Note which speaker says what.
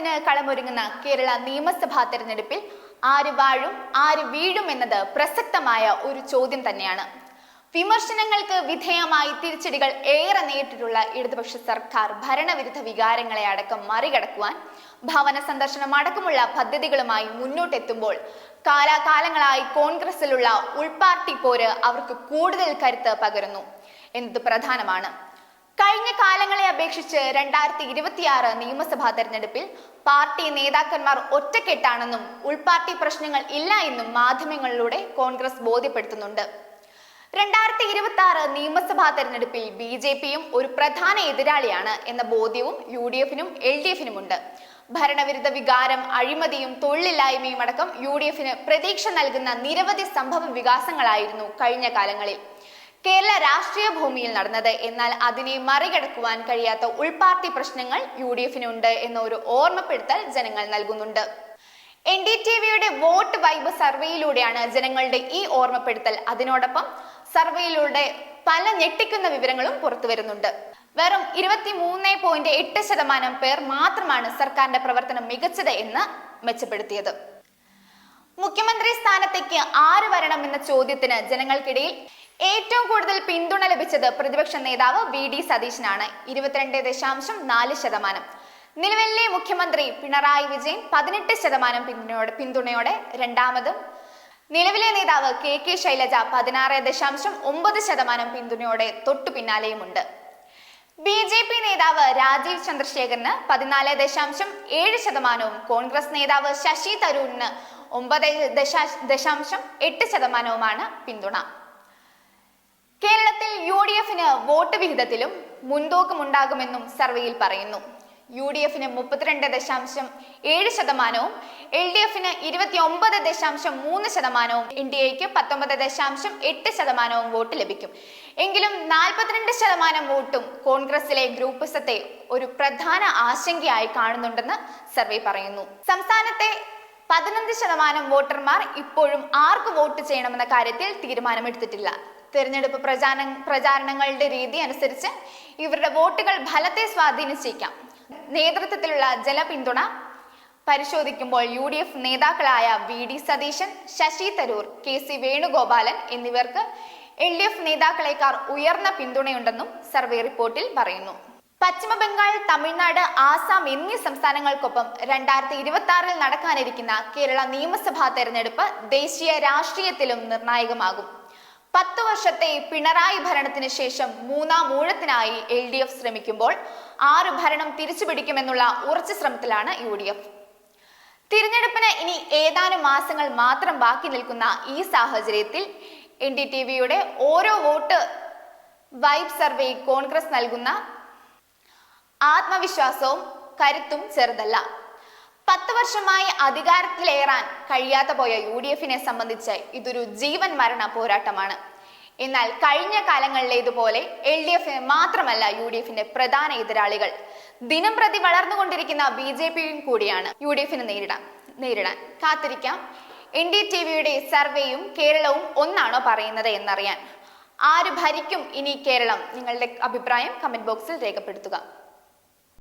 Speaker 1: ഭരണത്തിന് കളമൊരുങ്ങുന്ന കേരള നിയമസഭാ തെരഞ്ഞെടുപ്പിൽ ആര് വാഴും ആര് വീഴും എന്നത് പ്രസക്തമായ ഒരു ചോദ്യം തന്നെയാണ്. വിമർശനങ്ങൾക്ക് വിധേയമായി തിരിച്ചടികൾ ഏറെ നേരിട്ടിട്ടുള്ള ഇടതുപക്ഷ സർക്കാർ ഭരണവിരുദ്ധ വികാരങ്ങളെ അടക്കം മറികടക്കുവാൻ ഭവന സന്ദർശനം അടക്കമുള്ള പദ്ധതികളുമായി മുന്നോട്ടെത്തുമ്പോൾ കാലാകാലങ്ങളായി കോൺഗ്രസിലുള്ള ഉൾപാർട്ടി പോര് അവർക്ക് കൂടുതൽ കരുത്ത് പകരുന്നു എന്നത് പ്രധാനമാണ്. കഴിഞ്ഞ കാലങ്ങളെ അപേക്ഷിച്ച് 2026 നിയമസഭാ തെരഞ്ഞെടുപ്പിൽ പാർട്ടി നേതാക്കന്മാർ ഒറ്റക്കെട്ടാണെന്നും ഉൾപാർട്ടി പ്രശ്നങ്ങൾ ഇല്ല എന്നും മാധ്യമങ്ങളിലൂടെ കോൺഗ്രസ് ബോധ്യപ്പെടുത്തുന്നുണ്ട്. 2026 നിയമസഭാ തെരഞ്ഞെടുപ്പിൽ BJPയും ഒരു പ്രധാന എതിരാളിയാണ് എന്ന ബോധ്യവും UDFനും LDFനും ഉണ്ട്. ഭരണവിരുദ്ധ വികാരം, അഴിമതിയും തൊഴിലില്ലായ്മയും അടക്കം UDFന് പ്രതീക്ഷ നൽകുന്ന നിരവധി സംഭവ വികാസങ്ങളായിരുന്നു കഴിഞ്ഞ കാലങ്ങളിൽ കേരള രാഷ്ട്രീയ ഭൂമിയിൽ നടന്നത്. എന്നാൽ അതിനെ മറികടക്കുവാൻ കഴിയാത്ത ഉൾപാർട്ടി പ്രശ്നങ്ങൾ UDFനുണ്ട് എന്ന ഒരു ഓർമ്മപ്പെടുത്തൽ ജനങ്ങൾ നൽകുന്നുണ്ട്. NDTVയുടെ വോട്ട് വൈബ് സർവേയിലൂടെയാണ് ജനങ്ങളുടെ ഈ ഓർമ്മപ്പെടുത്തൽ. അതിനോടൊപ്പം സർവേയിലൂടെ പല ഞെട്ടിക്കുന്ന വിവരങ്ങളും പുറത്തു വരുന്നുണ്ട്. വെറും 23.8% പേർ മാത്രമാണ് സർക്കാരിന്റെ പ്രവർത്തനം മികച്ചത് എന്ന് മെച്ചപ്പെടുത്തിയത്. മുഖ്യമന്ത്രി സ്ഥാനത്തേക്ക് ആര് വരണം എന്ന ചോദ്യത്തിന് ജനങ്ങൾക്കിടയിൽ ഏറ്റവും കൂടുതൽ പിന്തുണ ലഭിച്ചത് പ്രതിപക്ഷ നേതാവ് VD സതീശനാണ്. 22.4%. നിലവിലെ മുഖ്യമന്ത്രി പിണറായി വിജയൻ 18% പിന്തുണയോടെ രണ്ടാമതും, നിലവിലെ നേതാവ് KK ശൈലജ 16.9% പിന്തുണയോടെ തൊട്ടു പിന്നാലെയുമുണ്ട്. BJP നേതാവ് രാജീവ് ചന്ദ്രശേഖറിന് 14.7%, കോൺഗ്രസ് നേതാവ് ശശി തരൂരിന് 9.8% പിന്തുണ. കേരളത്തിൽ UDFന് വോട്ട് വിഹിതത്തിലും മുൻതൂക്കമുണ്ടാകുമെന്നും സർവേയിൽ പറയുന്നു. UDFന് 32.7%, LDFന് 29.3%, NDAക്ക് 19.8% വോട്ട് ലഭിക്കും. എങ്കിലും 42% വോട്ടും കോൺഗ്രസിലെ ഗ്രൂപ്പിസത്തെ ഒരു പ്രധാന ആശങ്കയായി കാണുന്നുണ്ടെന്ന് സർവേ പറയുന്നു. സംസ്ഥാനത്തെ 15% വോട്ടർമാർ ഇപ്പോഴും ആർക്ക് വോട്ട് ചെയ്യണമെന്ന കാര്യത്തിൽ തീരുമാനമെടുത്തിട്ടില്ല. തെരഞ്ഞെടുപ്പ് പ്രചാരണങ്ങളുടെ രീതി അനുസരിച്ച് ഇവരുടെ വോട്ടുകൾ ഫലത്തെ സ്വാധീനിച്ചേക്കാം. നേതൃത്വത്തിലുള്ള ജനപിന്തുണ പരിശോധിക്കുമ്പോൾ UDF നേതാക്കളായ VD സതീശൻ, ശശി തരൂർ, KC വേണുഗോപാലൻ എന്നിവർക്ക് LDF നേതാക്കളെക്കാൾ ഉയർന്ന പിന്തുണയുണ്ടെന്നും സർവേ റിപ്പോർട്ടിൽ പറയുന്നു. പശ്ചിമ ബംഗാൾ, തമിഴ്നാട്, ആസാം എന്നീ സംസ്ഥാനങ്ങൾക്കൊപ്പം 2026 നടക്കാനിരിക്കുന്ന കേരള നിയമസഭാ തെരഞ്ഞെടുപ്പ് ദേശീയ രാഷ്ട്രീയത്തിലും നിർണായകമാകും. 10 വർഷത്തെ പിണറായി ഭരണത്തിന് ശേഷം മൂന്നാം ഊഴത്തിനായി LDF ശ്രമിക്കുമ്പോൾ 6 ഭരണം തിരിച്ചുപിടിക്കുമെന്നുള്ള ഉറച്ച ശ്രമത്തിലാണ് UDF. തിരഞ്ഞെടുപ്പിന് ഇനി ഏതാനും മാസങ്ങൾ മാത്രം ബാക്കി നിൽക്കുന്ന ഈ സാഹചര്യത്തിൽ NDTVയുടെ ഓരോ വോട്ട് വൈബ് സർവേ കോൺഗ്രസ് നൽകുന്ന ആത്മവിശ്വാസവും കരുത്തും ചെറുതല്ല. 10 വർഷമായി അധികാരത്തിലേറാൻ കഴിയാത്ത പോയ UDFനെ സംബന്ധിച്ച് ഇതൊരു ജീവൻ മരണ പോരാട്ടമാണ്. എന്നാൽ കഴിഞ്ഞ കാലങ്ങളിലേതുപോലെ LDF മാത്രമല്ല UDFന്റെ പ്രധാന എതിരാളികൾ. ദിനം പ്രതി വളർന്നുകൊണ്ടിരിക്കുന്ന BJPയും കൂടിയാണ് UDFന് നേരിടാൻ. കാത്തിരിക്കാം. NDTVയുടെ സർവേയും കേരളവും ഒന്നാണോ പറയുന്നത് എന്നറിയാൻ. ആര് ഭരിക്കും ഇനി കേരളം? നിങ്ങളുടെ അഭിപ്രായം കമന്റ് ബോക്സിൽ രേഖപ്പെടുത്തുക.